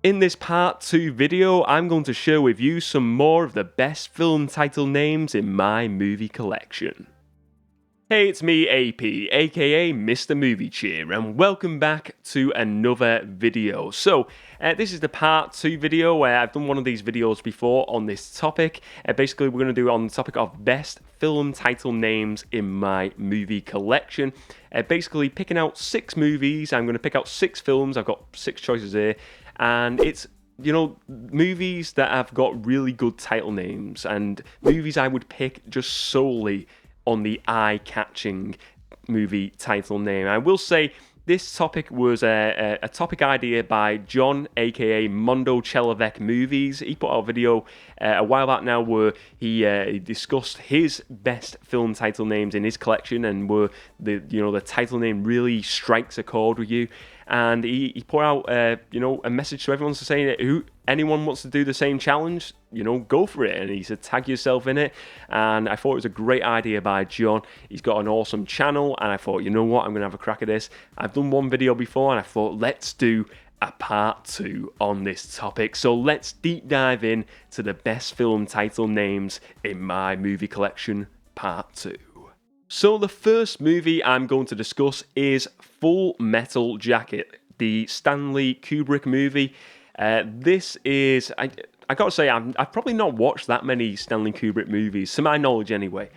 In this part 2 video, I'm going to share with you some more of the best film title names in my movie collection. Hey, it's me, AP, aka Mr. Movie Cheer, and welcome back to another video. So, this is the part 2 video where I've done one of these videos before on this topic. Basically, we're going to do it on the topic of best film title names in my movie collection. Basically, picking out 6 movies. I'm going to pick out 6 films. I've got 6 choices here. And it's, movies that have got really good title names and movies I would pick just solely on the eye-catching movie title name. I will say this topic was a topic idea by John, aka Mondo Chelloveck Movies. He put out a video a while back now where he discussed his best film title names in his collection and where the title name really strikes a chord with you. And he put out a message to everyone saying that anyone wants to do the same challenge, go for it. And he said, tag yourself in it. And I thought it was a great idea by John. He's got an awesome channel. And I thought, you know what, I'm going to have a crack at this. I've done one video before and I thought, let's do a part 2 on this topic. So let's deep dive in to the best film title names in my movie collection, part 2. So the first movie I'm going to discuss is Full Metal Jacket, the Stanley Kubrick movie. This is, I gotta say, I've probably not watched that many Stanley Kubrick movies, to my knowledge anyway.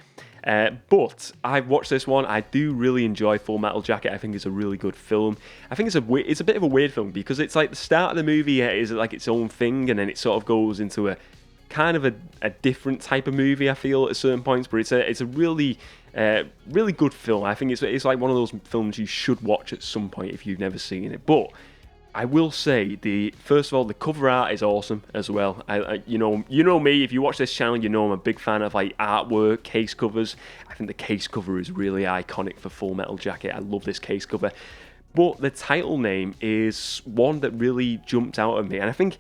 But I've watched this one. I do really enjoy Full Metal Jacket. I think it's a really good film. I think it's a bit of a weird film because it's like the start of the movie is like its own thing, and then it sort of goes into a kind of a different type of movie, I feel, at certain points. But it's a really really good film. I think it's like one of those films you should watch at some point if you've never seen it. But I will say, first of all, the cover art is awesome as well. You know me. If you watch this channel, you know I'm a big fan of like artwork, case covers. I think the case cover is really iconic for Full Metal Jacket. I love this case cover. But the title name is one that really jumped out at me, and I think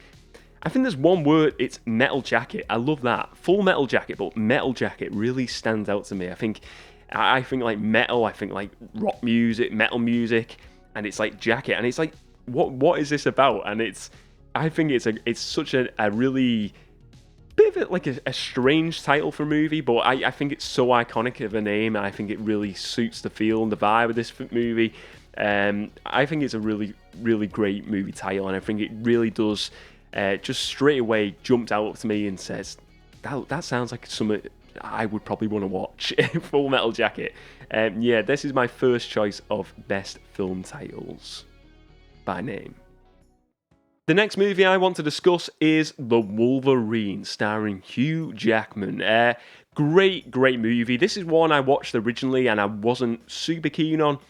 there's one word. It's Metal Jacket. I love that. Full Metal Jacket, but Metal Jacket really stands out to me. I think like metal. I think like rock music, metal music, and it's like jacket, and it's like what is this about? And I think it's such a really bit of like a strange title for a movie, but I think it's so iconic of a name, and I think it really suits the feel and the vibe of this movie. I think it's a really really great movie title, and I think it really does. Just straight away jumped out to me and says, that sounds like something I would probably want to watch. Full Metal Jacket. This is my first choice of best film titles by name. The next movie I want to discuss is The Wolverine, starring Hugh Jackman. Great movie. This is one I watched originally and I wasn't super keen on.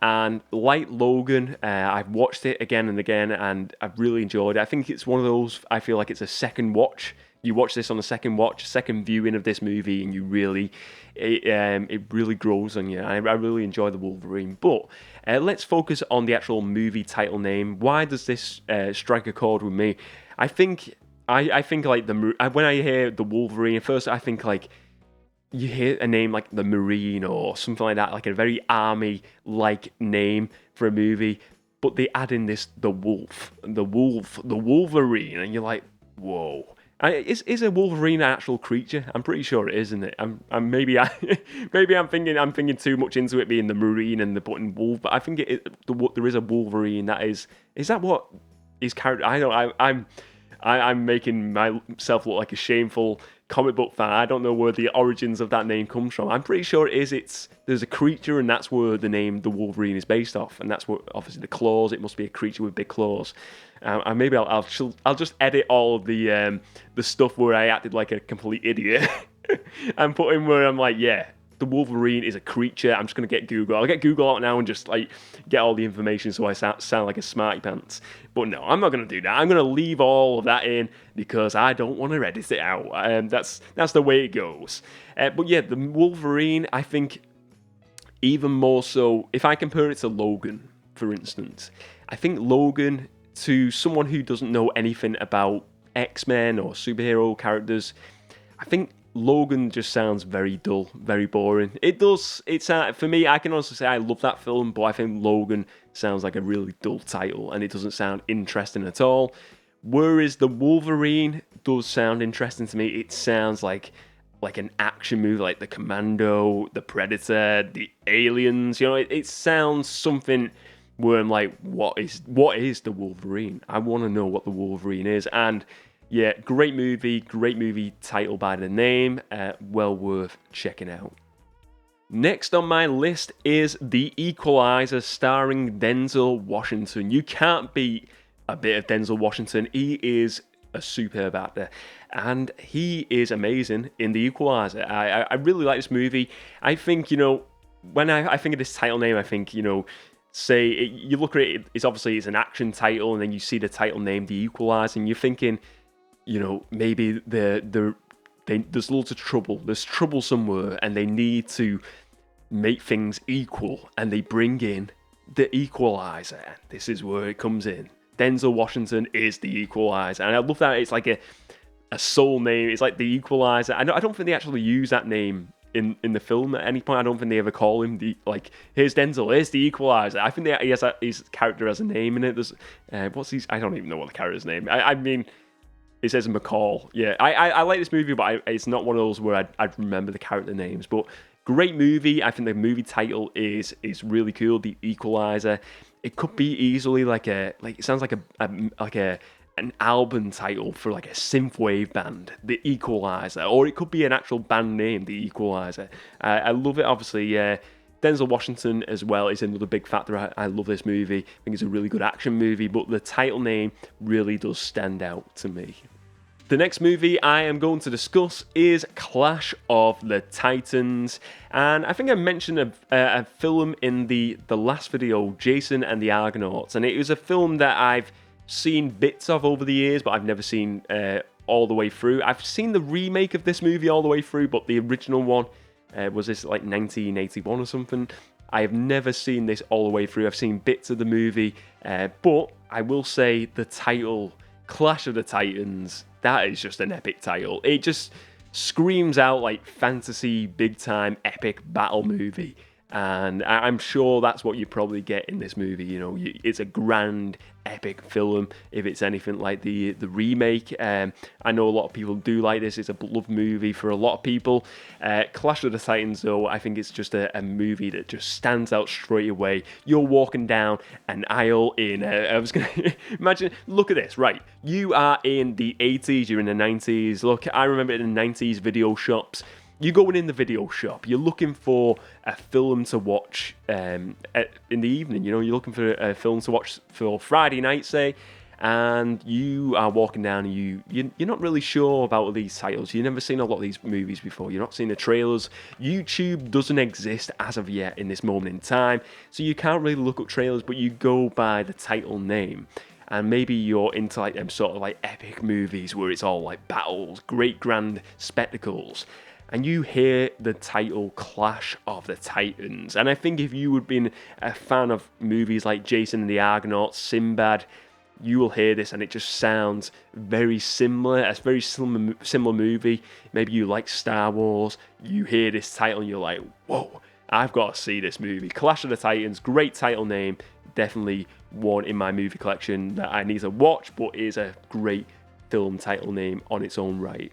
And like Logan, I've watched it again and again, and I've really enjoyed it. I think it's one of those, I feel like it's a second watch. You watch this on a second watch, second viewing of this movie, and it really grows on you. I really enjoy The Wolverine. But let's focus on the actual movie title name. Why does this strike a chord with me? I think like when I hear The Wolverine, at first I think like, you hear a name like the Marine or something like that, like a very army-like name for a movie, but they add in the Wolverine, and you're like, whoa. Is a Wolverine an actual creature? I'm pretty sure it is, isn't it? Maybe I'm thinking too much into it being the Marine and the button wolf, but I think there is a Wolverine. Is that what his character? I don't. I'm making myself look like a shameful comic book fan. I don't know where the origins of that name comes from. I'm pretty sure it is. There's a creature, and that's where the name the Wolverine is based off, and that's where obviously the claws. It must be a creature with big claws. And maybe I'll just edit all of the stuff where I acted like a complete idiot and put in where I'm like, yeah, the Wolverine is a creature. I'm just gonna get Google. I'll get Google out now and just like get all the information so I sound like a smarty pants. But no, I'm not gonna do that. I'm gonna leave all of that in because I don't want to edit it out. That's the way it goes. But yeah, the Wolverine, I think even more so if I compare it to Logan, for instance. I think Logan, to someone who doesn't know anything about X-Men or superhero characters, I think Logan just sounds very dull, very boring. It does. It's for me, I can also say I love that film, but I think Logan sounds like a really dull title, and it doesn't sound interesting at all. Whereas the Wolverine does sound interesting to me. It sounds like an action movie, like the Commando, the Predator, the Aliens. You know, it sounds something where I'm like, what is the Wolverine? I want to know what the Wolverine is. And yeah, great movie title by the name, well worth checking out. Next on my list is The Equalizer, starring Denzel Washington. You can't beat a bit of Denzel Washington. He is a superb actor, and he is amazing in The Equalizer. I really like this movie. I think, when I think of this title name, I think, say, you look at it, it's an action title, and then you see the title name, The Equalizer, and you're thinking, maybe there's loads of trouble. There's trouble somewhere, and they need to make things equal, and they bring in the Equalizer. And this is where it comes in. Denzel Washington is the Equalizer, and I love that it's like a soul name. It's like the Equalizer. I don't think they actually use that name in the film at any point. I don't think they ever call him here's Denzel, here's the Equalizer. I think he has his character has a name in it. There's I don't even know what the character's name. I mean, it says McCall. Yeah, I like this movie, but it's not one of those where I'd remember the character names. But great movie. I think the movie title is really cool. The Equalizer. It could be easily it sounds like an album title for like a synthwave band, The Equalizer, or it could be an actual band name, The Equalizer. I love it. Obviously, Denzel Washington as well is another big factor. I love this movie. I think it's a really good action movie, but the title name really does stand out to me. The next movie I am going to discuss is Clash of the Titans, and I think I mentioned a film in the last video, Jason and the Argonauts, and it was a film that I've seen bits of over the years, but I've never seen all the way through. I've seen the remake of this movie all the way through, but the original one was this like 1981 or something. I have never seen this all the way through. I've seen bits of the movie, but I will say the title, Clash of the Titans, that is just an epic title. It just screams out like fantasy, big time, epic battle movie. And I'm sure that's what you probably get in this movie. It's a grand, epic film. If it's anything like the remake, I know a lot of people do like this. It's a beloved movie for a lot of people. Clash of the Titans, though, I think it's just a movie that just stands out straight away. You're walking down an aisle in. I was gonna imagine. Look at this, right? You are in the 80s. You're in the 90s. Look, I remember in the 90s video shops. You're going in the video shop, you're looking for a film to watch in the evening, you're looking for a film to watch for Friday night, say, and you are walking down and you're not really sure about these titles. You've never seen a lot of these movies before. You're not seeing the trailers. YouTube doesn't exist as of yet in this moment in time, so you can't really look up trailers, but you go by the title name. And maybe you're into like them sort of like epic movies where it's all like battles, great grand spectacles. And you hear the title Clash of the Titans. And I think if you had been a fan of movies like Jason and the Argonauts, Sinbad, you will hear this and it just sounds very similar. It's a very similar movie. Maybe you like Star Wars, you hear this title and you're like, whoa, I've got to see this movie. Clash of the Titans, great title name. Definitely one in my movie collection that I need to watch, but is a great film title name on its own right.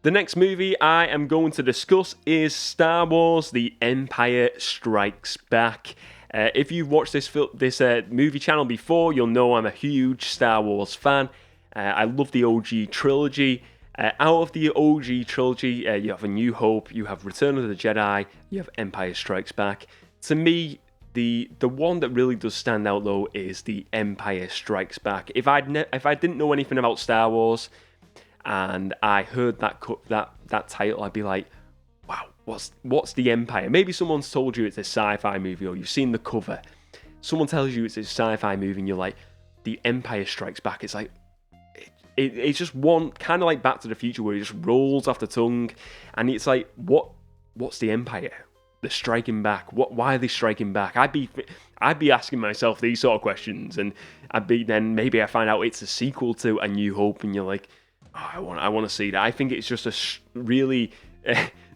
The next movie I am going to discuss is Star Wars: The Empire Strikes Back. If you've watched this movie channel before, you'll know I'm a huge Star Wars fan. I love the OG trilogy. Out of the OG trilogy, you have A New Hope, you have Return of the Jedi, you have Empire Strikes Back. To me, the one that really does stand out though is The Empire Strikes Back. If I didn't know anything about Star Wars, and I heard that title, I'd be like, wow, what's the Empire? Maybe someone's told you it's a sci-fi movie, or you've seen the cover. Someone tells you it's a sci-fi movie, and you're like, The Empire Strikes Back. It's like, it's just one, kind of like Back to the Future, where it just rolls off the tongue, and it's like, what's the Empire? They're striking back. Why are they striking back? I'd be asking myself these sort of questions, and then maybe I find out it's a sequel to A New Hope, and you're like, oh, I want to see that. I think it's just a really,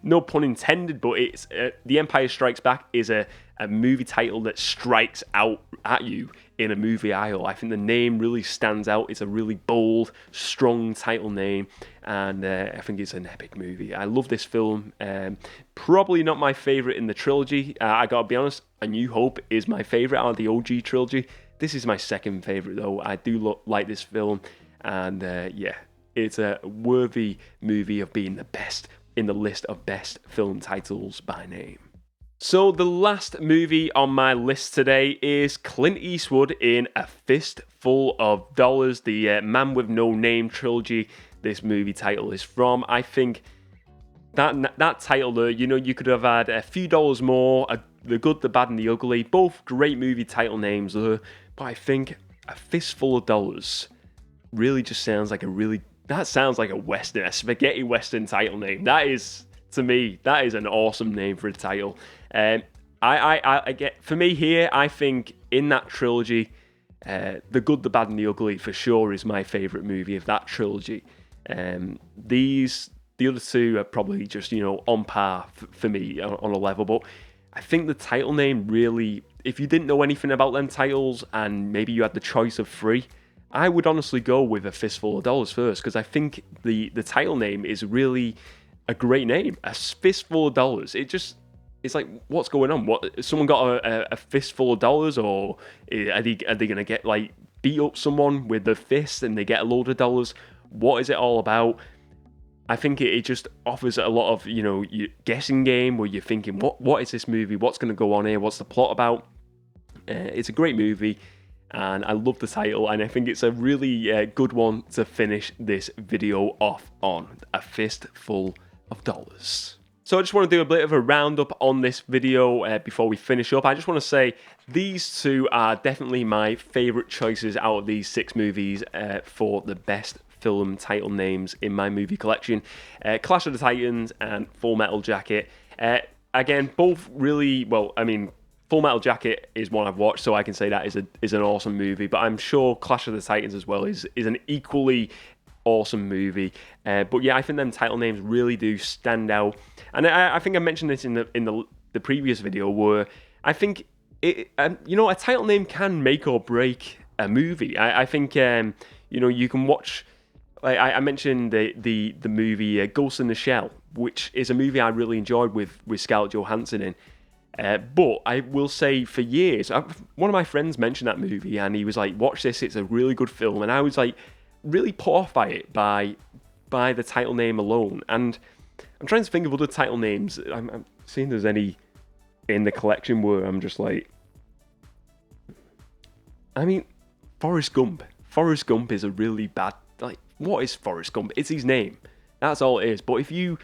no pun intended, but it's The Empire Strikes Back is a a movie title that strikes out at you in a movie aisle. I think the name really stands out. It's a really bold, strong title name, and I think it's an epic movie. I love this film. Probably not my favourite in the trilogy. I gotta be honest, A New Hope is my favourite out of the OG trilogy. This is my second favourite though. I do like this film, and yeah, it's a worthy movie of being the best in the list of best film titles by name. So the last movie on my list today is Clint Eastwood in A Fistful of Dollars, the Man with No Name trilogy this movie title is from. I think that title there, you know, you could have had a few dollars more, The Good, the Bad and the Ugly, both great movie title names there, but I think A Fistful of Dollars really just sounds like that sounds like a Western, a spaghetti Western title name. That is, to me, that is an awesome name for a title. I get, for me here, I think in that trilogy, The Good, the Bad and the Ugly for sure is my favourite movie of that trilogy. The other two are probably just, you know, on par for me on a level, but I think the title name really, if you didn't know anything about them titles and maybe you had the choice of three, I would honestly go with A Fistful of Dollars first, because I think the title name is really a great name. A Fistful of Dollars. It's like, what's going on? What, someone got a fistful of dollars, or are they gonna get like beat up someone with the fist and they get a load of dollars? What is it all about? I think it just offers a lot of, you know, guessing game where you're thinking, what is this movie? What's going to go on here? What's the plot about? It's a great movie, and I love the title, and I think it's a really good one to finish this video off on. A Fistful of Dollars. So I just want to do a bit of a roundup on this video before we finish up. I just want to say these two are definitely my favourite choices out of these 6 movies for the best film title names in my movie collection. Clash of the Titans and Full Metal Jacket. Again, both really, well, I mean, Full Metal Jacket is one I've watched, so I can say that is an awesome movie, but I'm sure Clash of the Titans as well is an equally awesome movie. But yeah, I think them title names really do stand out, and I think I mentioned this in the previous video, where I think you know, a title name can make or break a movie. I think you know, you can watch. I mentioned the movie Ghost in the Shell, which is a movie I really enjoyed with Scarlett Johansson in. But I will say, for years, one of my friends mentioned that movie, and he was like, "Watch this; it's a really good film." And I was like, really put off by it by the title name alone. And I'm trying to think of other title names. I'm seeing if there's any in the collection where I'm just like, I mean, Forrest Gump. Forrest Gump is a really bad, like, what is Forrest Gump? It's his name. That's all it is. But if you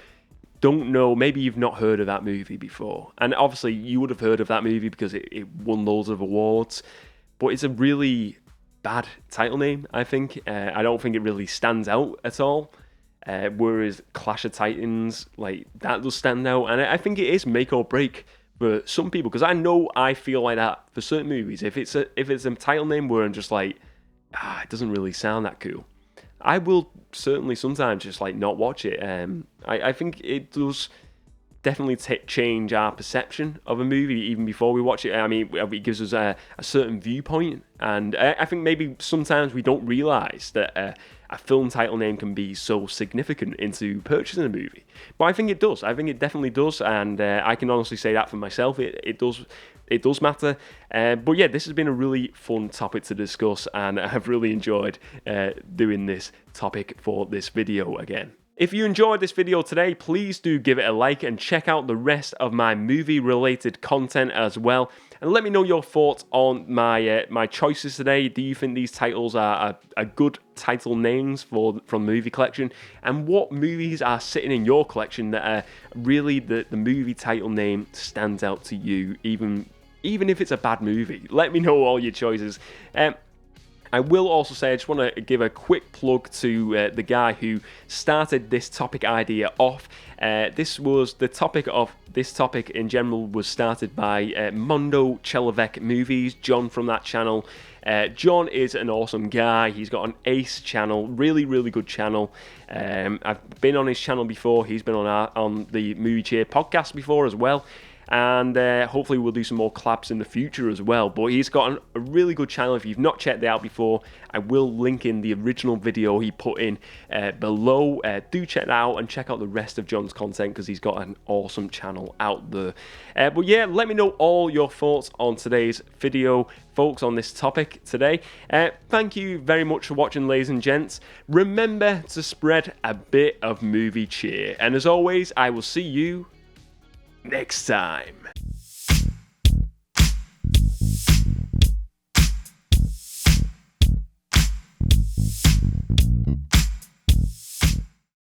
don't know, maybe you've not heard of that movie before. And obviously you would have heard of that movie because it won loads of awards. But it's a really bad title name, I think. I don't think it really stands out at all. Whereas Clash of Titans, like, that does stand out. And I think it is make or break for some people. Because I know I feel like that for certain movies. If it's a title name where I'm just like, it doesn't really sound that cool, I will certainly sometimes just like not watch it. I think it does definitely change our perception of a movie even before we watch it. I mean, it gives us a certain viewpoint, and I think maybe sometimes we don't realise that a film title name can be so significant into purchasing a movie. But I think it does. I think it definitely does, and I can honestly say that for myself. It does matter. But yeah, this has been a really fun topic to discuss, and I've really enjoyed doing this topic for this video again. If you enjoyed this video today, please do give it a like and check out the rest of my movie-related content as well. And let me know your thoughts on my choices today. Do you think these titles are good title names from the movie collection? And what movies are sitting in your collection that are really the movie title name stands out to you, even if it's a bad movie? Let me know all your choices. I will also say, I just want to give a quick plug to the guy who started this topic idea off. The topic in general was started by Mondo Chelloveck Movies, John from that channel. John is an awesome guy. He's got an ace channel, really, really good channel. I've been on his channel before. He's been on the Movie Cheer podcast before as well. and hopefully we'll do some more collabs in the future as well. But he's got a really good channel. If you've not checked it out before, I will link in the original video he put in below. Do check that out and check out the rest of John's content, because he's got an awesome channel out there. But yeah, let me know all your thoughts on today's video, folks, on this topic today. Thank you very much for watching, ladies and gents. Remember to spread a bit of movie cheer, and as always, I will see you next time.